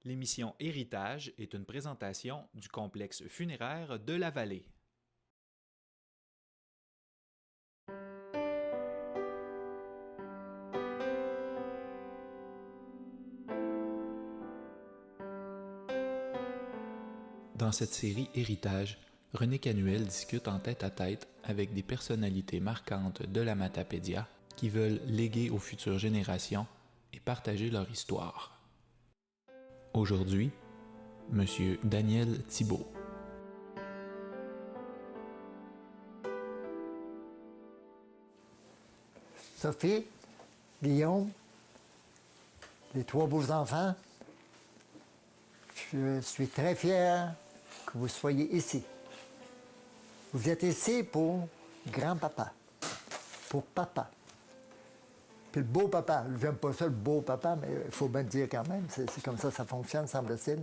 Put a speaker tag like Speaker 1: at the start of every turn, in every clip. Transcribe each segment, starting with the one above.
Speaker 1: L'émission Héritage est une présentation du complexe funéraire de la Vallée. Dans cette série Héritage, René Canuel discute en tête-à-tête avec des personnalités marquantes de la Matapédia qui veulent léguer aux futures générations et partager leur histoire. Aujourd'hui, M. Daniel Thibault.
Speaker 2: Sophie, Guillaume, les trois beaux enfants, je suis très fier que vous soyez ici. Vous êtes ici pour grand-papa, pour papa. Puis le beau papa, j'aime pas ça le beau papa, mais il faut bien le dire quand même, c'est comme ça fonctionne, semble-t-il,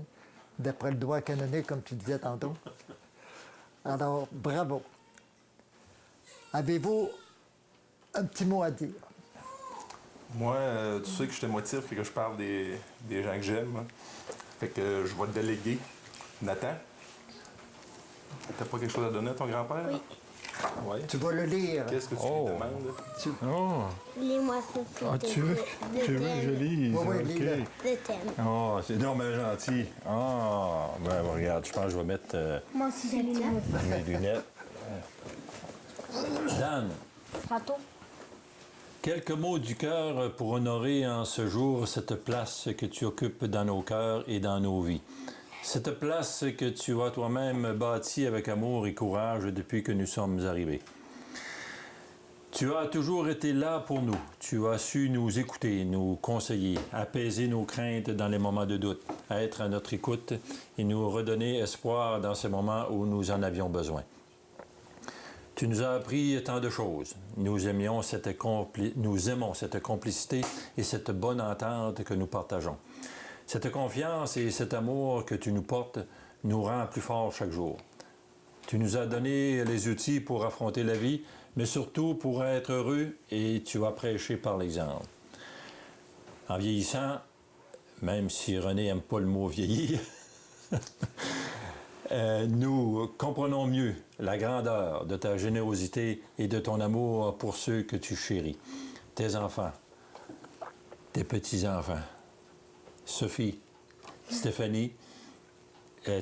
Speaker 2: d'après le droit canonique, comme tu disais tantôt. Alors, bravo. Avez-vous un petit mot à dire?
Speaker 3: Moi, tu sais que je te motive et que je parle des gens que j'aime. Hein. Fait que je vais te déléguer. Nathan, t'as pas quelque chose à donner à ton grand-père?
Speaker 4: Oui.
Speaker 3: Ouais.
Speaker 2: Tu vas le lire.
Speaker 3: Qu'est-ce que tu lui demandes?
Speaker 5: Oh!
Speaker 4: Lis-moi ce
Speaker 5: Ah, tu veux que je lise?
Speaker 2: Oui,
Speaker 5: OK.
Speaker 2: lis-le.
Speaker 4: Le thème.
Speaker 5: Oh, c'est donc bien gentil. Ah, ben regarde, je pense que je vais mettre
Speaker 4: Moi aussi, j'ai lu là.
Speaker 5: mes lunettes. Dan,
Speaker 4: Pardon?
Speaker 5: quelques mots du cœur pour honorer en ce jour cette place que tu occupes dans nos cœurs et dans nos vies. Cette place que tu as toi-même bâtie avec amour et courage depuis que nous sommes arrivés. Tu as toujours été là pour nous. Tu as su nous écouter, nous conseiller, apaiser nos craintes dans les moments de doute, être à notre écoute et nous redonner espoir dans ces moments où nous en avions besoin. Tu nous as appris tant de choses. Nous aimons cette complicité et cette bonne entente que nous partageons. Cette confiance et cet amour que tu nous portes nous rend plus forts chaque jour. Tu nous as donné les outils pour affronter la vie, mais surtout pour être heureux et tu as prêché par l'exemple. En vieillissant, même si René n'aime pas le mot vieillir, nous comprenons mieux la grandeur de ta générosité et de ton amour pour ceux que tu chéris. Tes enfants, tes petits-enfants, Sophie, Stéphanie,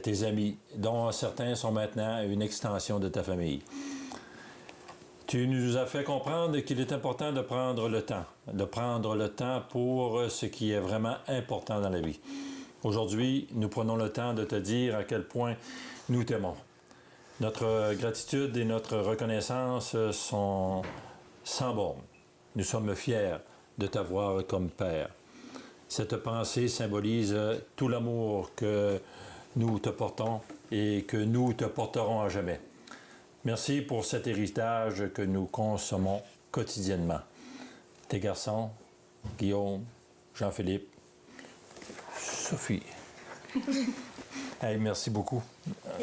Speaker 5: tes amis, dont certains sont maintenant une extension de ta famille. Tu nous as fait comprendre qu'il est important de prendre le temps pour ce qui est vraiment important dans la vie. Aujourd'hui, nous prenons le temps de te dire à quel point nous t'aimons. Notre gratitude et notre reconnaissance sont sans borne. Nous sommes fiers de t'avoir comme père. Cette pensée symbolise tout l'amour que nous te portons et que nous te porterons à jamais. Merci pour cet héritage que nous consommons quotidiennement. Tes garçons, Guillaume, Jean-Philippe, Sophie. Hey, merci beaucoup.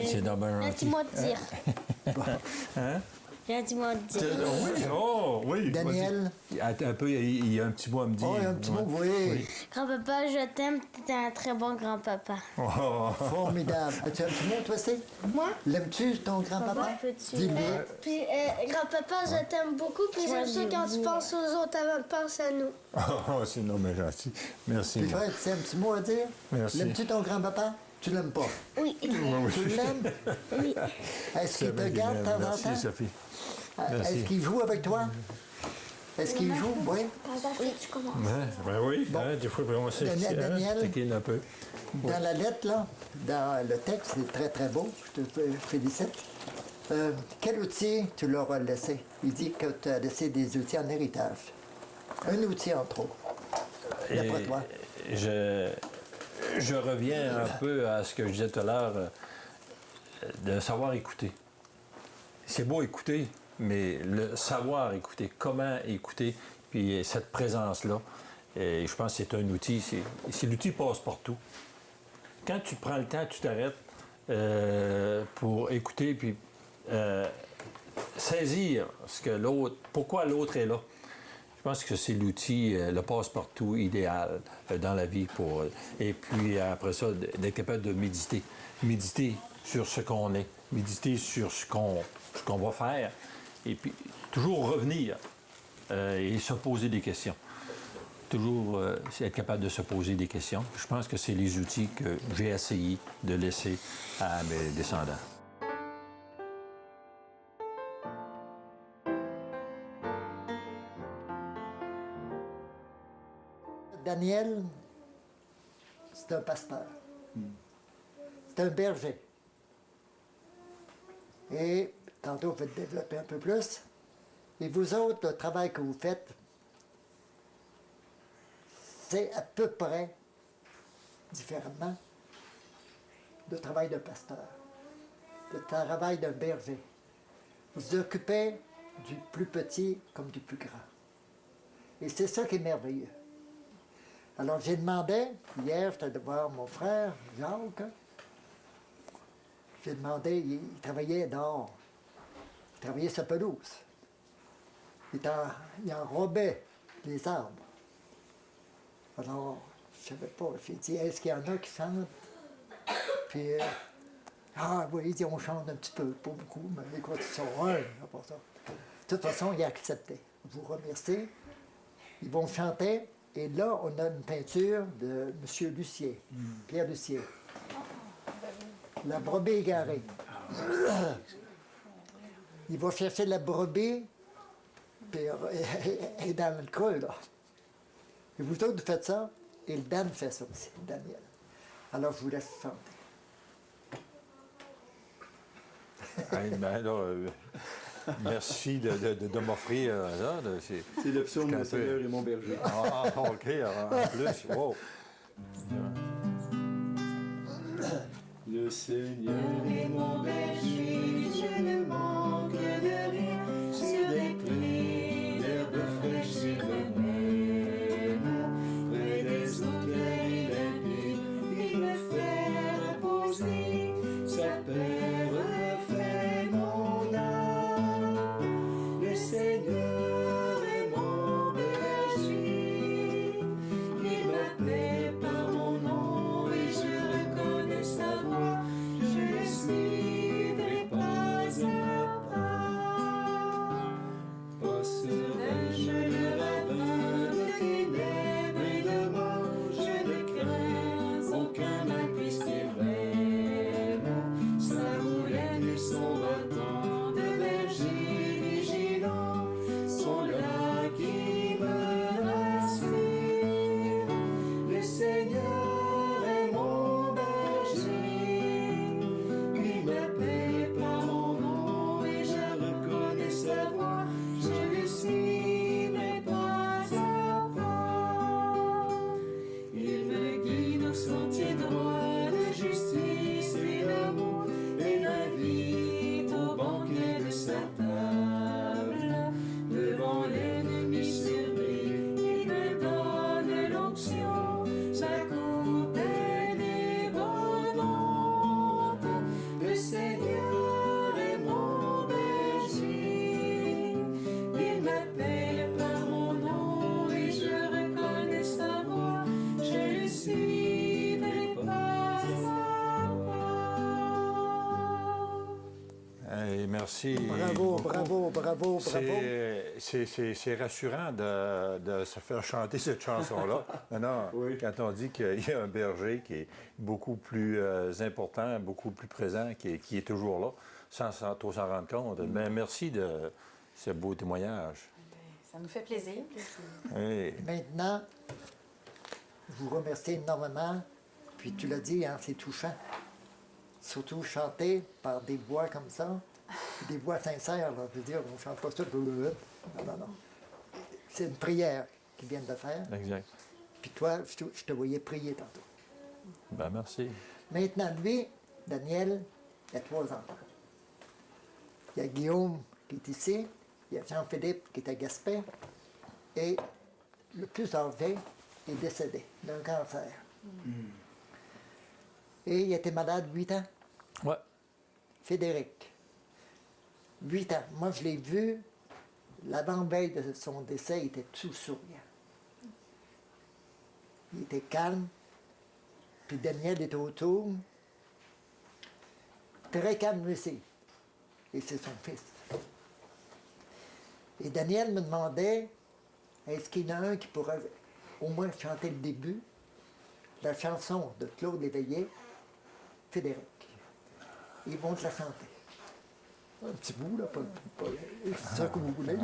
Speaker 5: C'est d'abord
Speaker 4: Un petit mot de dire.
Speaker 5: Hein?
Speaker 4: J'ai un petit mot de dire.
Speaker 5: Oui, oh, oui.
Speaker 2: Daniel.
Speaker 5: Attends un peu, il y a un petit mot à me dire.
Speaker 2: Oh, un petit mot, oui.
Speaker 4: Grand-papa, je t'aime. T'es un très bon grand-papa.
Speaker 5: Oh.
Speaker 2: Formidable. As-tu un petit mot, toi aussi?
Speaker 4: Moi?
Speaker 2: L'aimes-tu, ton grand-papa?
Speaker 4: Peux-tu?
Speaker 2: Dis-lui.
Speaker 6: Puis, grand-papa, je t'aime beaucoup, puis j'aime ça quand tu penses aux autres avant de penser à nous.
Speaker 5: Oh, c'est non, mais gentil. Merci.
Speaker 2: Puis, frère, tu as un petit mot à dire?
Speaker 5: Merci.
Speaker 2: L'aimes-tu, ton grand-papa? Tu l'aimes pas?
Speaker 4: Oui.
Speaker 2: Tu l'aimes?
Speaker 4: Oui.
Speaker 2: Est-ce qu'il te garde de temps en
Speaker 5: Merci,
Speaker 2: temps?
Speaker 5: Sophie.
Speaker 2: Est-ce qu'il joue avec toi? Est-ce qu'il joue? Oui.
Speaker 6: Oui, tu commences.
Speaker 5: Ben oui, hein, des fois, on sait
Speaker 2: Daniel.
Speaker 5: taquine un peu.
Speaker 2: Dans la lettre, là, dans le texte, c'est très, très beau. Je te félicite. Quel outil tu leur as laissé? Il dit que tu as laissé des outils en héritage. Un outil, entre autres. D'après toi.
Speaker 5: Je reviens un peu à ce que je disais tout à l'heure, de savoir écouter. C'est beau écouter, mais le savoir écouter, comment écouter, puis cette présence-là, et je pense que c'est un outil, l'outil passe partout. Quand tu prends le temps, tu t'arrêtes pour écouter, puis saisir ce que l'autre, pourquoi l'autre est là. Je pense que c'est l'outil, le passe-partout idéal dans la vie pour... et puis après ça, d'être capable de méditer. Méditer sur ce qu'on est, méditer sur ce qu'on va faire, et puis toujours revenir et se poser des questions. Toujours être capable de se poser des questions. Je pense que c'est les outils que j'ai essayé de laisser à mes descendants.
Speaker 2: Daniel, c'est un pasteur. C'est un berger. Et tantôt, vous vais développer un peu plus. Et vous autres, le travail que vous faites, c'est à peu près, différemment, le travail d'un pasteur, le travail d'un berger. Vous vous occupez du plus petit comme du plus grand. Et c'est ça qui est merveilleux. Alors, j'ai demandé, hier, j'étais allé voir mon frère, Jacques. J'ai demandé, il travaillait dehors. Il travaillait sa pelouse. Il enrobait les arbres. Alors, je ne savais pas. J'ai dit, est-ce qu'il y en a qui chantent? Puis, ah oui, il dit, on chante un petit peu, pas beaucoup, mais écoute, ils sont un, pour ça. De toute façon, il a accepté. Je vous remercie. Ils vont chanter. Et là, on a une peinture de M. Lucier, Pierre Lucier. La brebis égarée. Il va chercher la brebis, puis elle est dans le creux, là. Et vous autres, vous faites ça, et le Dan fait ça aussi, Daniel. Alors, je vous laisse chanter.
Speaker 5: Ben là, merci de m'offrir ça.
Speaker 7: C'est le psaume Le Seigneur est mon berger.
Speaker 5: Ah, OK, en plus, wow.
Speaker 7: Le Seigneur est mon berger, je ne manque de rien. Sur des prés d'herbes fraîches il me mène. Près des eaux claires et limpides, il me fait reposer. Sa paix refait mon âme. Le Seigneur est mon berger. Il m'appelle par mon nom et je reconnais sa voix. Je le suivrai pas à pas. Pas serein-je le ravin de ténèbres et de mort. Je ne crains aucun mal puisqu'il m'aime. Sa roulette et son bâton de berger vigilant sont là qui me rassure. Le Seigneur est mon berger. Il m'appelle par mon nom et je reconnais sa voix. Je le suivrai pas à pas. Il me guide au sentier droit de justice et d'amour et m'invite au banquet de sa table. Devant l'ennemi surpris, il me donne l'onction. Sa coupe est débordante. Le Seigneur est mon berger. Il m'appelle par mon nom et je reconnais sa voix. Je le suivrai pas à pas.
Speaker 5: Hey, merci.
Speaker 2: Bravo,
Speaker 5: beaucoup.
Speaker 2: bravo, bravo, bravo.
Speaker 5: C'est rassurant de se faire chanter cette chanson-là. Non,
Speaker 7: Oui.
Speaker 5: quand on dit qu'il y a un berger qui est beaucoup plus important, beaucoup plus présent, qui est toujours là, sans trop s'en rendre compte. Mais merci de ce beau témoignage.
Speaker 8: Ça nous fait plaisir.
Speaker 5: Oui.
Speaker 2: Maintenant, je vous remercie énormément. Puis tu l'as dit, hein, c'est touchant. Surtout chanter par des voix comme ça, des voix sincères. Là. Je veux dire, on ne chante pas ça. Non, non, non. C'est une prière qu'ils viennent de faire.
Speaker 5: Exact.
Speaker 2: Puis toi, je te voyais prier tantôt.
Speaker 5: Ben merci.
Speaker 2: Maintenant, lui, Daniel, il a 3 enfants. Il y a Guillaume qui est ici, il y a Jean-Philippe qui est à Gaspé, et le plus âgé est décédé d'un cancer. Et il était malade 8 ans,
Speaker 5: Ouais.
Speaker 2: Frédéric. 8 ans. Moi, je l'ai vu L'avant-veille de son décès, il était tout souriant. Il était calme. Puis Daniel était autour. Très calme aussi. Et c'est son fils. Et Daniel me demandait, est-ce qu'il y en a un qui pourrait au moins chanter le début, la chanson de Claude Léveillé, Frédéric. Ils vont te la chanter. Un petit bout, là, pas c'est ça que vous voulez.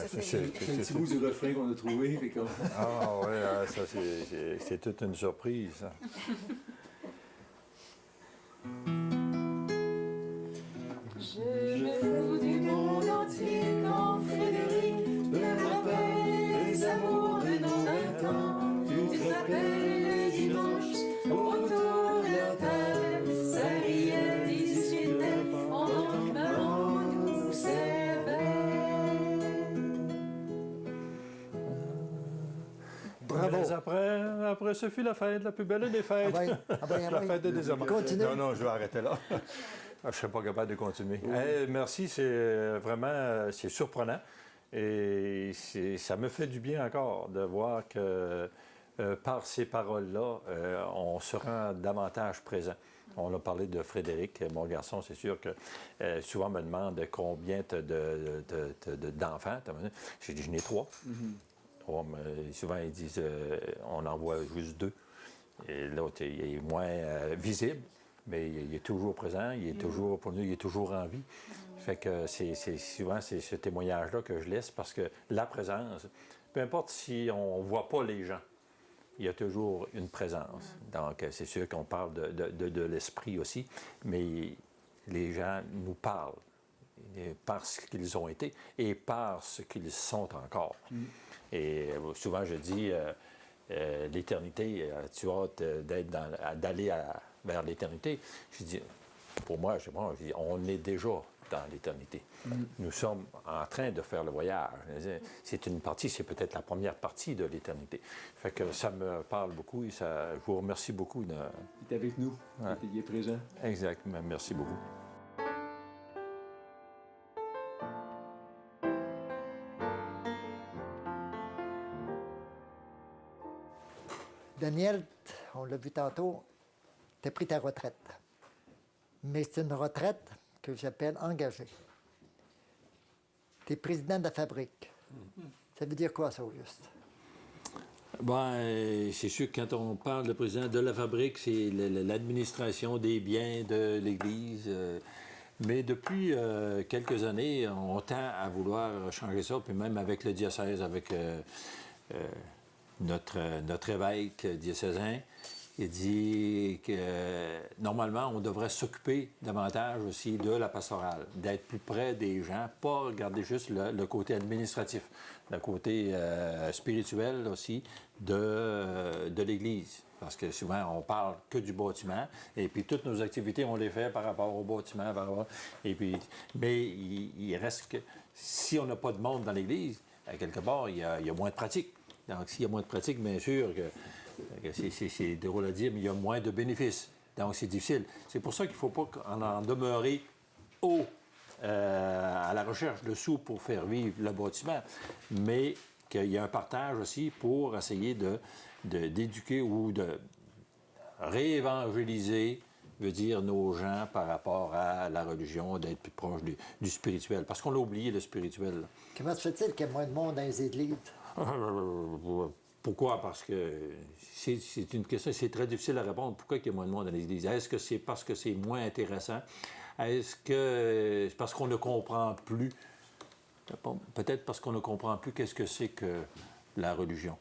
Speaker 5: C'est un petit bout du refrain qu'on a trouvé. Ah oui, ça c'est toute une surprise. Ça.
Speaker 7: Je fous du monde entier quand Frédéric me rappelle les amours de nos 20 ans. Tu te rappelles le dimanche autour de la table, ça riait, discutait, pendant que maman nous servait.
Speaker 2: Bravo.
Speaker 5: Mais après, ce fut la fête, la plus belle des fêtes. La fête de désamour.
Speaker 2: Continue.
Speaker 5: Non, je vais arrêter là. Je ne serais pas capable de continuer. Hey, merci, c'est vraiment c'est surprenant. Et ça me fait du bien encore de voir que par ces paroles-là, on se rend davantage présent. On a parlé de Frédéric, mon garçon, c'est sûr que souvent on me demande combien d'enfants. J'ai dit, je n'ai 3. Mais souvent, ils disent, on en voit juste 2. Et l'autre, il est moins visible. Mais il est toujours présent, il est toujours, pour nous, il est toujours en vie. Fait que souvent, c'est ce témoignage-là que je laisse parce que la présence, peu importe si on ne voit pas les gens, il y a toujours une présence. Donc, c'est sûr qu'on parle de l'esprit aussi, mais les gens nous parlent par ce qu'ils ont été et par ce qu'ils sont encore. Et souvent, je dis, l'éternité, tu as hâte d'aller vers l'éternité. Je dis, pour moi, je dis, on est déjà dans l'éternité. Nous sommes en train de faire le voyage. C'est une partie, c'est peut-être la première partie de l'éternité. Fait que ça me parle beaucoup et je vous remercie beaucoup. Il
Speaker 8: est avec nous,
Speaker 5: ouais.
Speaker 8: Il est présent.
Speaker 5: Exact, merci beaucoup.
Speaker 2: Daniel, on l'a vu tantôt, tu as pris ta retraite. Mais c'est une retraite que j'appelle engagée. Tu es président de la fabrique. Ça veut dire quoi, ça, au juste?
Speaker 5: Bien, c'est sûr que quand on parle de président de la fabrique, c'est l'administration des biens de l'Église. Mais depuis quelques années, on tend à vouloir changer ça, puis même avec le diocèse, avec notre évêque diocésain, il dit que normalement, on devrait s'occuper davantage aussi de la pastorale, d'être plus près des gens, pas regarder juste le côté administratif, le côté spirituel aussi de l'Église. Parce que souvent, on parle que du bâtiment, et puis toutes nos activités, on les fait par rapport au bâtiment, et puis, mais il reste que si on n'a pas de monde dans l'Église, à quelque part, il y a moins de pratique. Donc, s'il y a moins de pratique, bien sûr que c'est drôle à dire, mais il y a moins de bénéfices. Donc, c'est difficile. C'est pour ça qu'il ne faut pas en demeurer à la recherche de sous pour faire vivre le bâtiment, mais qu'il y a un partage aussi pour essayer d'éduquer ou de réévangéliser, veut dire, nos gens par rapport à la religion, d'être plus proche du spirituel. Parce qu'on a oublié le spirituel.
Speaker 2: Comment se fait-il qu'il y ait moins de monde dans les églises?
Speaker 5: Pourquoi? Parce que c'est une question, c'est très difficile à répondre. Pourquoi il y a moins de monde dans les églises? Est-ce que c'est parce que c'est moins intéressant? Est-ce que c'est parce qu'on ne comprend plus? Peut-être parce qu'on ne comprend plus qu'est-ce que c'est que la religion.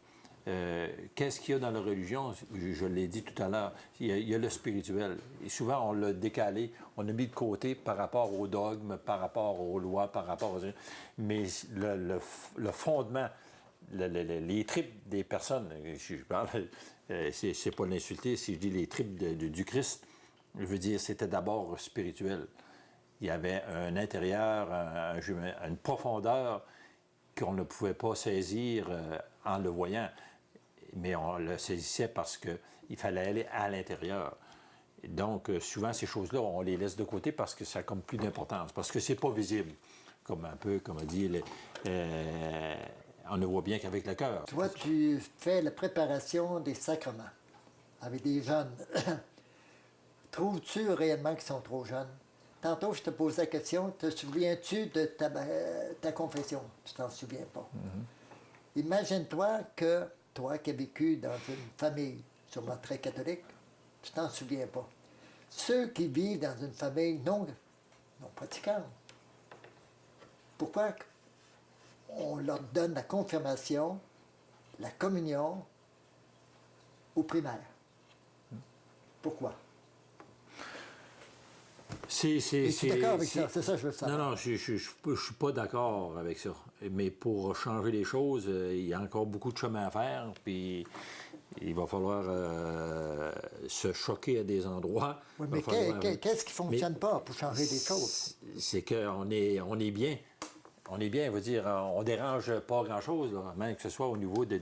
Speaker 5: Qu'est-ce qu'il y a dans la religion? Je l'ai dit tout à l'heure, il y a le spirituel. Et souvent, on l'a décalé, on l'a mis de côté par rapport aux dogmes, par rapport aux lois, par rapport aux... Mais le fondement, les tripes des personnes, si je parle, c'est pas l'insulter, si je dis les tripes du Christ, je veux dire, c'était d'abord spirituel. Il y avait un intérieur, une profondeur qu'on ne pouvait pas saisir en le voyant, mais on le saisissait parce qu'il fallait aller à l'intérieur. Donc, souvent, ces choses-là, on les laisse de côté parce que ça a comme plus d'importance, parce que c'est pas visible. comme un peu, comme on dit, on ne voit bien qu'avec le cœur.
Speaker 2: Toi, tu fais la préparation des sacrements avec des jeunes. Trouves-tu réellement qu'ils sont trop jeunes? Tantôt, je te posais la question, te souviens-tu de ta confession? Tu t'en souviens pas. Imagine-toi que toi qui as vécu dans une famille sûrement très catholique, tu t'en souviens pas. Ceux qui vivent dans une famille non pratiquante, pourquoi on leur donne la confirmation, la communion au primaire? Pourquoi? Es-tu d'accord avec ça? C'est ça que je veux savoir.
Speaker 5: Non, je suis pas d'accord avec ça. Mais pour changer les choses, il y a encore beaucoup de chemin à faire, puis il va falloir se choquer à des endroits.
Speaker 2: Oui, mais qu'est-ce qui ne fonctionne pas pour changer des choses?
Speaker 5: C'est qu'on est bien. On est bien, je veux dire, on dérange pas grand-chose, là, même que ce soit au niveau des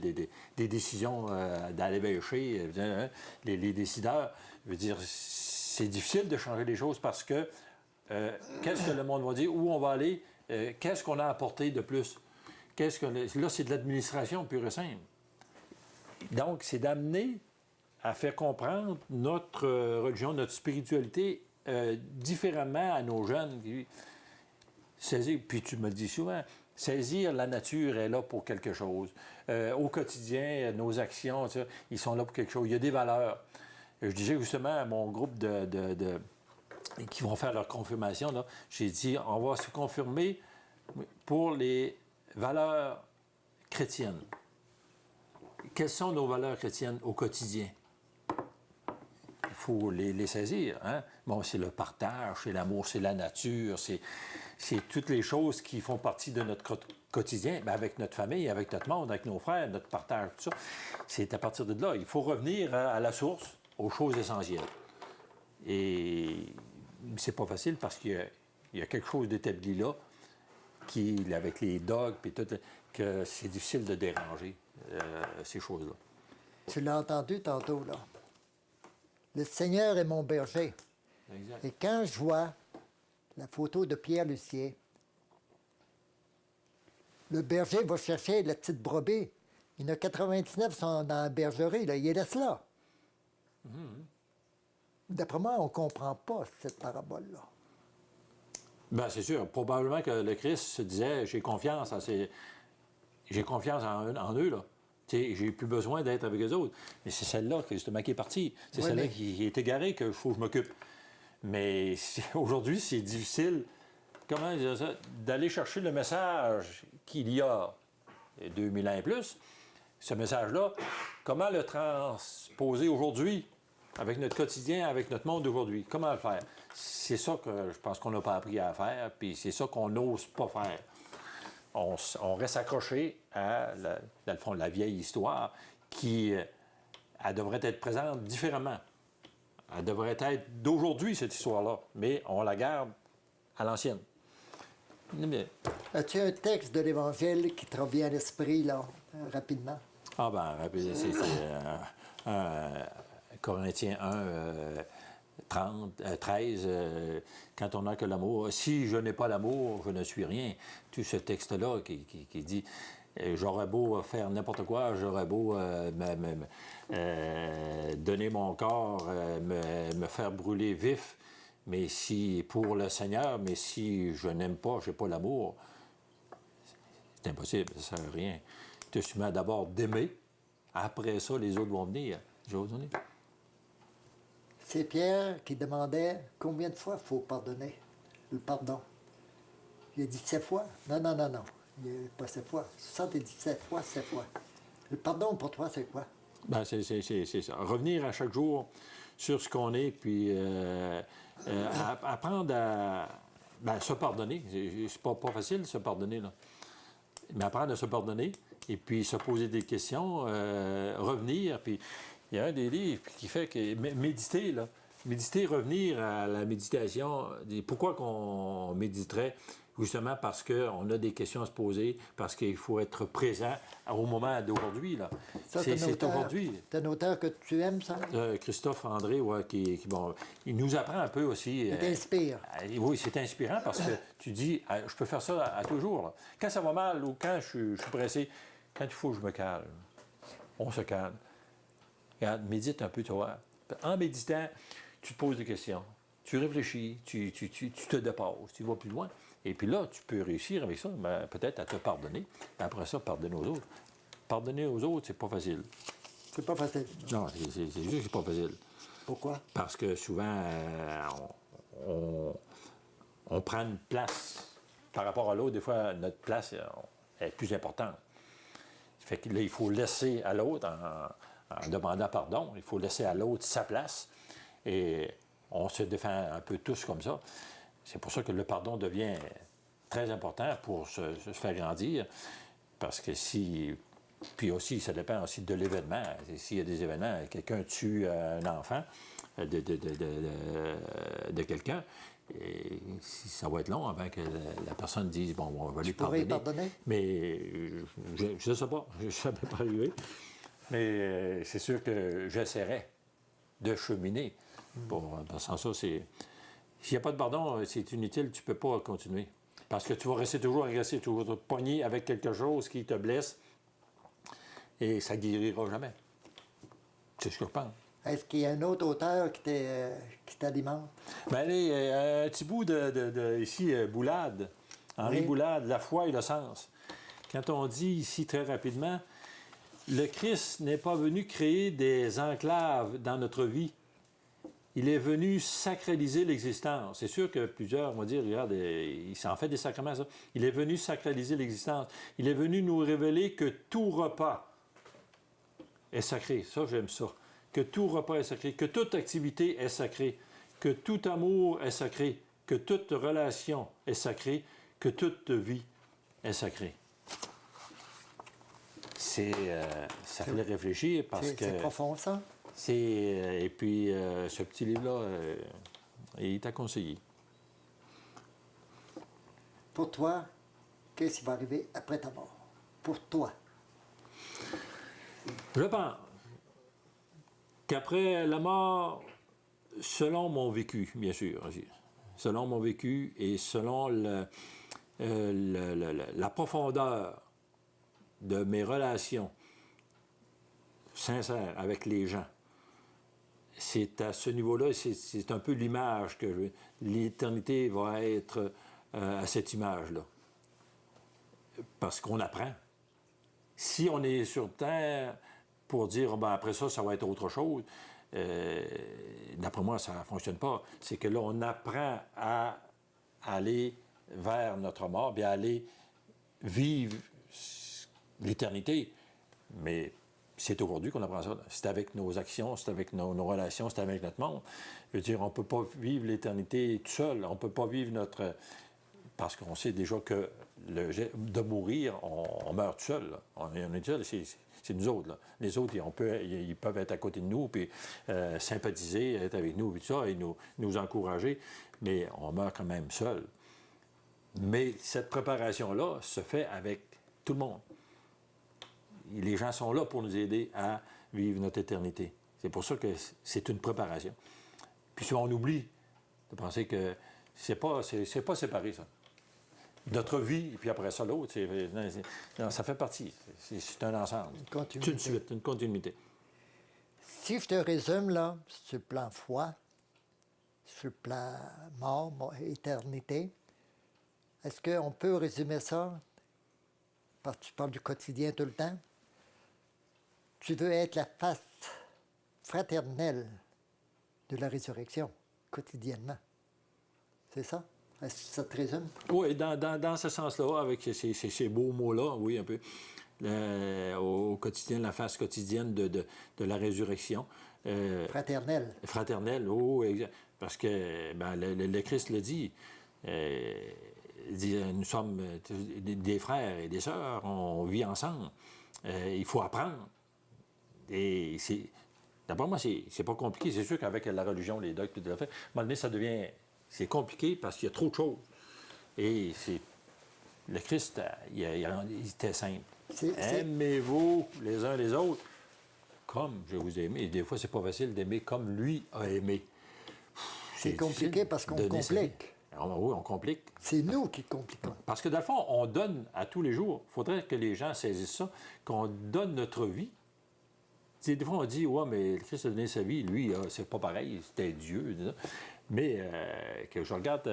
Speaker 5: décisions d'aller pêcher, les décideurs. Je veux dire, c'est difficile de changer les choses parce que qu'est-ce que le monde va dire, où on va aller, qu'est-ce qu'on a apporté de plus? Là, c'est de l'administration pure et simple. Donc, c'est d'amener à faire comprendre notre religion, notre spiritualité différemment à nos jeunes. Saisir, puis tu me le dis souvent, saisir la nature est là pour quelque chose. Au quotidien, nos actions, ils sont là pour quelque chose. Il y a des valeurs. Je disais justement à mon groupe qui vont faire leur confirmation, là, j'ai dit, on va se confirmer pour les valeurs chrétiennes. Quelles sont nos valeurs chrétiennes au quotidien? Il faut les saisir. Hein? Bon, c'est le partage, c'est l'amour, c'est la nature, c'est toutes les choses qui font partie de notre quotidien, bien, avec notre famille, avec notre monde, avec nos frères, notre partage, tout ça. C'est à partir de là. Il faut revenir à la source, aux choses essentielles. Et c'est pas facile parce qu'il y a quelque chose d'établi là, avec les dogmes et tout, que c'est difficile de déranger ces choses-là.
Speaker 2: Tu l'as entendu tantôt, là. Le Seigneur est mon berger.
Speaker 5: Exact.
Speaker 2: Et quand je vois la photo de Pierre Lucier, le berger va chercher la petite brebis. Il y en a 99 sont dans la bergerie, là. Il les laisse là. D'après moi, on ne comprend pas cette parabole-là.
Speaker 5: Bien, c'est sûr. Probablement que le Christ se disait, j'ai confiance en eux, là. J'ai plus besoin d'être avec eux autres. Mais c'est celle-là, justement, qui est partie. C'est celle-là qui est égarée qu'il faut que je m'occupe. Mais aujourd'hui, c'est difficile, comment dire ça, d'aller chercher le message qu'il y a 2000 ans et plus. Ce message-là, comment le transposer aujourd'hui avec notre quotidien, avec notre monde d'aujourd'hui? Comment le faire? C'est ça que je pense qu'on n'a pas appris à faire, puis c'est ça qu'on n'ose pas faire. On reste accroché à, dans le fond, la vieille histoire qui, elle devrait être présente différemment. Elle devrait être d'aujourd'hui, cette histoire-là, mais on la garde à l'ancienne. Mais...
Speaker 2: As-tu un texte de l'Évangile qui te revient à l'esprit, là, rapidement?
Speaker 5: Ah ben, c'est Corinthiens 1, 13, quand on n'a que l'amour. Si je n'ai pas l'amour, je ne suis rien. Tout ce texte-là qui dit, j'aurais beau faire n'importe quoi, j'aurais beau donner mon corps, me faire brûler vif, mais si pour le Seigneur, mais si je n'aime pas, je n'ai pas l'amour, c'est impossible, ça ne sert à rien. Tu te mets d'abord d'aimer, après ça, les autres vont venir. Je vais vous donner.
Speaker 2: C'est Pierre qui demandait combien de fois il faut pardonner, le pardon. Il a dit 7 fois. Non. Il n'y a pas 7 fois. 77 fois, 7 fois. Le pardon pour toi, c'est quoi?
Speaker 5: Bien, c'est ça. Revenir à chaque jour sur ce qu'on est, puis apprendre à se pardonner. C'est pas facile de se pardonner, là. Mais apprendre à se pardonner, et puis se poser des questions, revenir, puis... Il y a un des livres qui fait que méditer, là. Méditer, revenir à la méditation. Pourquoi qu'on méditerait? Justement parce qu'on a des questions à se poser, parce qu'il faut être présent au moment d'aujourd'hui. Là.
Speaker 2: Ça,
Speaker 5: C'est aujourd'hui.
Speaker 2: C'est un auteur que tu aimes, ça?
Speaker 5: Christophe André, ouais, bon, il nous apprend un peu aussi.
Speaker 2: Il t'inspire.
Speaker 5: Oui, c'est inspirant parce que tu dis, je peux faire ça à tous les jours. Là. Quand ça va mal ou quand je suis pressé, quand il faut que je me calme, on se calme. Regarde, médite un peu, tu vois. En méditant, tu te poses des questions, tu réfléchis, tu te dépasses, tu vas plus loin. Et puis là, tu peux réussir avec ça, peut-être à te pardonner. Après ça, pardonner aux autres. Pardonner aux autres, c'est pas facile.
Speaker 2: C'est pas facile.
Speaker 5: Non, c'est juste que c'est pas facile.
Speaker 2: Pourquoi?
Speaker 5: Parce que souvent, on prend une place par rapport à l'autre. Des fois, notre place est plus importante. Fait que là, il faut laisser à l'autre, en demandant pardon, il faut laisser à l'autre sa place. Et on se défend un peu tous comme ça. C'est pour ça que le pardon devient très important pour se faire grandir. Parce que si... Puis aussi, ça dépend aussi de l'événement. S'il y a des événements, quelqu'un tue un enfant de quelqu'un, et ça va être long avant que la personne dise, bon, on va lui pardonner. Mais je ne sais pas, ça ne peut pas arriver. Mais c'est sûr que j'essaierai de cheminer. Sans ça, c'est... S'il n'y a pas de pardon, c'est inutile, tu ne peux pas continuer. Parce que tu vas rester toujours agressé, toujours te pogner avec quelque chose qui te blesse et ça ne guérira jamais. C'est ce que je pense.
Speaker 2: Est-ce qu'il y a un autre auteur qui t'alimente?
Speaker 5: Bien, allez, un petit bout ici, Boulade. Henri Boulade, La foi et le sens. Quand on dit ici très rapidement, le Christ n'est pas venu créer des enclaves dans notre vie. Il est venu sacraliser l'existence. C'est sûr que plusieurs vont dire, regarde, il s'en fait des sacrements, ça. Il est venu sacraliser l'existence. Il est venu nous révéler que tout repas est sacré. Ça, j'aime ça. Que tout repas est sacré, que toute activité est sacrée, que tout amour est sacré, que toute relation est sacrée, que toute vie est sacrée. Ça fait réfléchir parce que...
Speaker 2: C'est profond, ça?
Speaker 5: Et puis, ce petit livre-là, il t'a conseillé.
Speaker 2: Pour toi, qu'est-ce qui va arriver après ta mort? Pour toi.
Speaker 5: Je pense qu'après la mort, selon mon vécu, bien sûr, selon mon vécu et selon la profondeur de mes relations sincères avec les gens, c'est à ce niveau-là, c'est un peu l'image que l'éternité va être à cette image-là. Parce qu'on apprend. Si on est sur Terre pour dire, ben, après ça, ça va être autre chose, d'après moi, ça ne fonctionne pas. C'est que là, on apprend à aller vers notre mort, bien aller vivre l'éternité. Mais c'est aujourd'hui qu'on apprend ça. C'est avec nos actions, c'est avec nos relations, c'est avec notre monde. Je veux dire, on ne peut pas vivre l'éternité tout seul. On ne peut pas vivre notre... Parce qu'on sait déjà que de mourir, on meurt tout seul. Là. On est seul, c'est nous autres. Là. Les autres, ils peuvent être à côté de nous, puis sympathiser, être avec nous, puis tout ça, et nous encourager, mais on meurt quand même seul. Mais cette préparation-là se fait avec tout le monde. Les gens sont là pour nous aider à vivre notre éternité. C'est pour ça que c'est une préparation. Puis souvent, on oublie de penser que c'est pas séparé, ça. Notre vie, et puis après ça, l'autre, ça fait partie. C'est un ensemble. C'est une suite, une continuité.
Speaker 2: Si je te résume, là, sur le plan foi, sur le plan mort, éternité, est-ce qu'on peut résumer ça? Parce que tu parles du quotidien tout le temps. Tu veux être la face fraternelle de la résurrection, quotidiennement. C'est ça? Est-ce que ça te résume?
Speaker 5: Oui, dans ce sens-là, avec ces beaux mots-là, oui, un peu. Au quotidien, la face quotidienne de la résurrection.
Speaker 2: Fraternelle.
Speaker 5: Fraternelle, oui, exact. Parce que le Christ le dit. Il dit, nous sommes des frères et des sœurs, on vit ensemble. Il faut apprendre. Et d'après moi, c'est pas compliqué. C'est sûr qu'avec la religion, les dogmes, tout à fait, à un moment donné, ça devient... C'est compliqué parce qu'il y a trop de choses. Et Le Christ, il était simple.
Speaker 2: C'est-
Speaker 5: Aimez-vous les uns les autres comme je vous ai aimé. Et des fois, c'est pas facile d'aimer comme lui a aimé.
Speaker 2: C'est compliqué
Speaker 5: difficile
Speaker 2: parce qu'on
Speaker 5: de donner sa vie.
Speaker 2: complique.
Speaker 5: Oui, on complique.
Speaker 2: C'est nous qui compliquons.
Speaker 5: Parce que dans le fond, on donne à tous les jours. Il faudrait que les gens saisissent ça, qu'on donne notre vie. Tu sais, des fois, on dit, ouais, mais le Christ a donné sa vie. Lui, c'est pas pareil, c'était Dieu. Mais que je regarde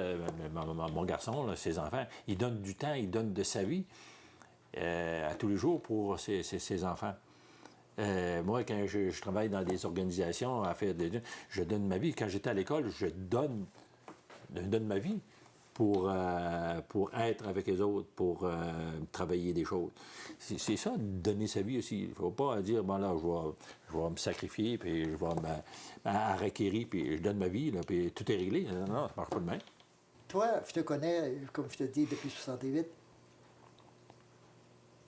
Speaker 5: mon garçon, là, ses enfants, il donne du temps, il donne de sa vie à tous les jours pour ses enfants. Moi, quand je travaille dans des organisations à faire des... Je donne ma vie. Quand j'étais à l'école, je donne ma vie pour être avec les autres, pour travailler des choses. C'est ça, donner sa vie aussi. Il ne faut pas dire, bon là, je vais me sacrifier, puis je vais me requérir, puis je donne ma vie, là, puis tout est réglé. Non, ça ne marche pas de même.
Speaker 2: Toi, je te connais, comme je te dis, depuis 68.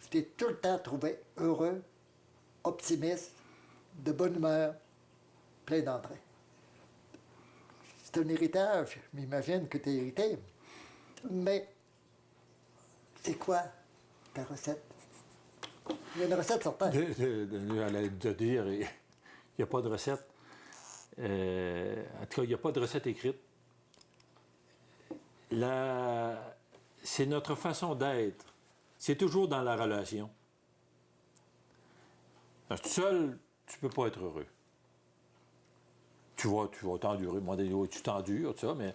Speaker 2: Je t'ai tout le temps trouvé heureux, optimiste, de bonne humeur, plein d'entrain. C'est un héritage, je m'imagine que tu es hérité. Mais c'est quoi ta recette? Il y a une recette certaine.
Speaker 5: De dire, il n'y a pas de recette. En tout cas, il n'y a pas de recette écrite. C'est notre façon d'être. C'est toujours dans la relation. Tout seul, tu ne peux pas être heureux. Tu vas t'endurer. Tu t'endures, tout ça, mais à un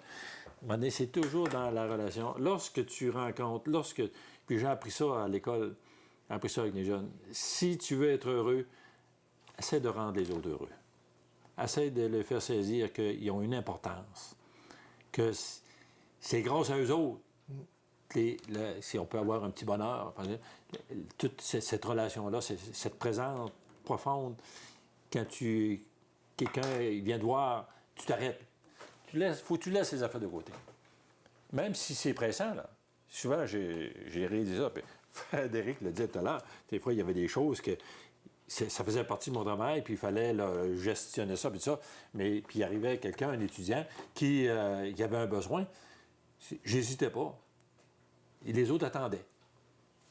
Speaker 5: moment donné, c'est toujours dans la relation. Lorsque tu rencontres, puis j'ai appris ça à l'école, j'ai appris ça avec les jeunes. Si tu veux être heureux, essaie de rendre les autres heureux. Essaie de les faire saisir qu'ils ont une importance. Que c'est grâce à eux autres. Si on peut avoir un petit bonheur, toute cette relation-là, cette présence profonde, quand quelqu'un vient te voir, tu t'arrêtes. Faut que tu laisses les affaires de côté. Même si c'est pressant, là. Souvent, j'ai réalisé ça. Puis Frédéric le disait tout à l'heure. Des fois, il y avait des choses que ça faisait partie de mon travail, puis il fallait là, gestionner ça, puis ça. Mais puis il arrivait quelqu'un, un étudiant, qui avait un besoin. J'hésitais pas. Et les autres attendaient.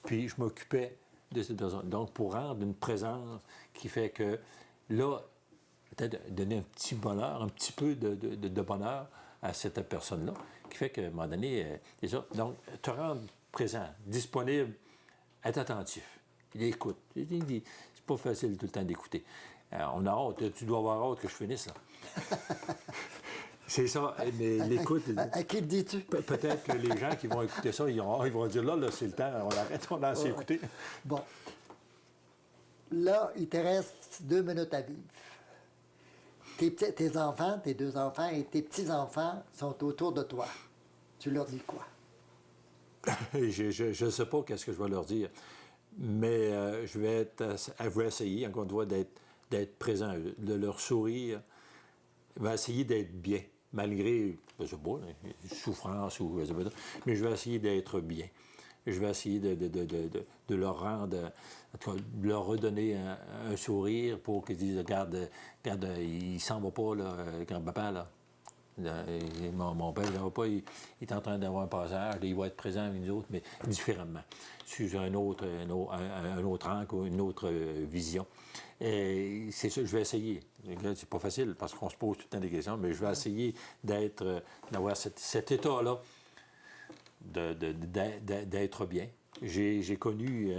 Speaker 5: Puis je m'occupais de cette personne. Donc, pour rendre une présence qui fait que, là, peut-être donner un petit bonheur, un petit peu de bonheur à cette personne-là, qui fait qu'à un moment donné, c'est ça. Donc, te rendre présent, disponible, être attentif. Il écoute. C'est pas facile tout le temps d'écouter. On a hâte. Tu dois avoir hâte que je finisse, là. C'est ça, mais l'écoute...
Speaker 2: À qui le dis-tu?
Speaker 5: Peut-être que les gens qui vont écouter ça, ils vont dire, là, c'est le temps, on arrête, on a assez écouté.
Speaker 2: Bon. Là, il te reste 2 minutes à vivre. Tes enfants, tes 2 enfants et tes petits-enfants sont autour de toi. Tu leur dis quoi?
Speaker 5: Je ne sais pas qu'est-ce que je vais leur dire, mais je vais essayer, encore une fois, d'être présent, de leur sourire. Je vais essayer d'être bien, malgré, je ne sais pas, souffrance ou je sais pas, mais je vais essayer d'être bien. Je vais essayer de leur rendre, en tout cas, de leur redonner un sourire pour qu'ils disent, regarde, il s'en va pas, là, grand-papa, là. Mon père, il ne va pas, il est en train d'avoir un passage, il va être présent avec nous autres, mais différemment, sur un autre angle ou une autre vision. Et c'est ça, je vais essayer. C'est pas facile parce qu'on se pose tout le temps des questions, mais je vais essayer d'avoir cet état-là, d'être bien. J'ai connu,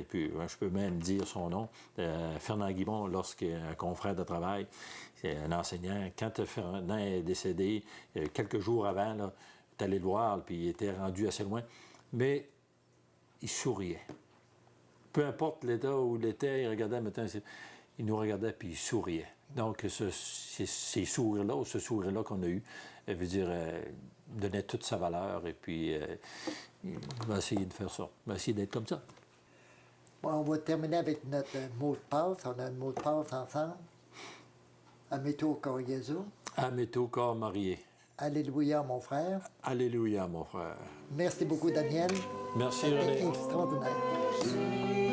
Speaker 5: puis je peux même dire son nom, Fernand Guimond, lorsqu'un confrère de travail, c'est un enseignant. Quand Fernand est décédé, quelques jours avant, là, tu allé le voir, puis il était rendu assez loin, mais il souriait. Peu importe l'état où il était, il regardait, maintenant, il nous regardait, puis il souriait. Donc, ces sourires-là, ou ce sourire-là qu'on a eu, veut dire, donnait toute sa valeur, et puis on va essayer de faire ça. On va essayer d'être comme ça.
Speaker 2: Bon, on va terminer avec notre mot de passe. On a un mot de passe ensemble. Ameto cor Jésus.
Speaker 5: Ameto cor Marié.
Speaker 2: Alléluia, mon frère.
Speaker 5: Alléluia, mon frère.
Speaker 2: Merci beaucoup, Daniel.
Speaker 5: Merci,
Speaker 2: C'était
Speaker 5: René.
Speaker 2: extraordinaire.